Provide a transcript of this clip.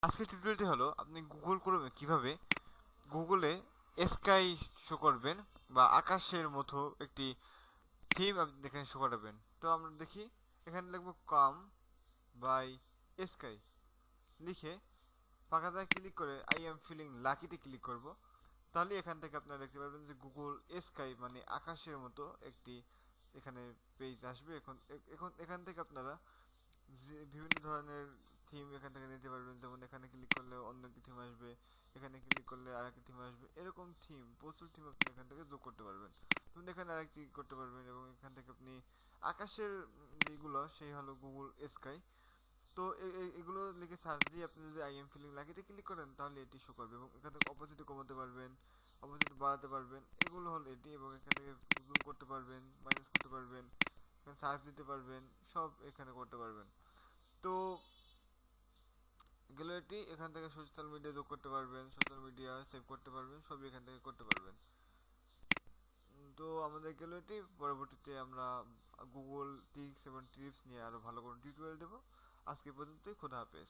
আজকের টিউটোরিয়ালটি হলো আপনি গুগল ক্রোমে কিভাবে গুগলে স্কাই শো করবেন বা আকাশের মতো একটি থিম আপনি এখানে শো করাবেন। তো আমরা দেখি, এখানে লিখবো কাম বাই স্কাই লিখে ফাঁকা জায়গায় ক্লিক করে আই এম ফিলিং লাকিতে ক্লিক করব। তাহলে এখান থেকে আপনারা দেখতে পারবেন যে গুগল স্কাই মানে আকাশের মতো একটি এখানে পেজ আসবে। এখন এখন এখান থেকে আপনারা যে বিভিন্ন ধরনের থিম এখান থেকে নিতে পারবেন, যেমন এখানে ক্লিক করলে অন্য একটি থিম আসবে, এখানে ক্লিক করলে আরেকটি থিম আসবে, এরকম থিম প্রচুর থিম আপনি এখান থেকে যোগ করতে পারবেন। তুমি এখানে আরেকটি করতে পারবেন এবং এখান থেকে আপনি আকাশের যেগুলো সেই হলো গুগল স্কাই। তো এগুলো লিখে সার্চ দিয়ে আপনি যদি আই এম ফিলিং লাকিতে ক্লিক করেন তাহলে এটি শো করবে এবং এখান থেকে অপোজিটে কমাতে পারবেন, অপোজিট বাড়াতে পারবেন, এগুলো হলো এটি। এবং এখান থেকে জুম করতে পারবেন, মাইনাস করতে পারবেন, এখানে সার্চ দিতে পারবেন, সব এখানে করতে পারবেন। তো গ্যালারিটি এখান থেকে সোশ্যাল মিডিয়া যোগ করতে পারবেন, সোশ্যাল মিডিয়া সেভ করতে পারবেন, সবই এখান থেকে করতে পারবেন। তো আমাদের গ্যালারিটি পরবর্তীতে আমরা গুগল টিক্স এবং টিপস নিয়ে আরো ভালো করে টিউটোরিয়াল দেবো। আজকে পর্যন্তই, খোদা হাফেজ।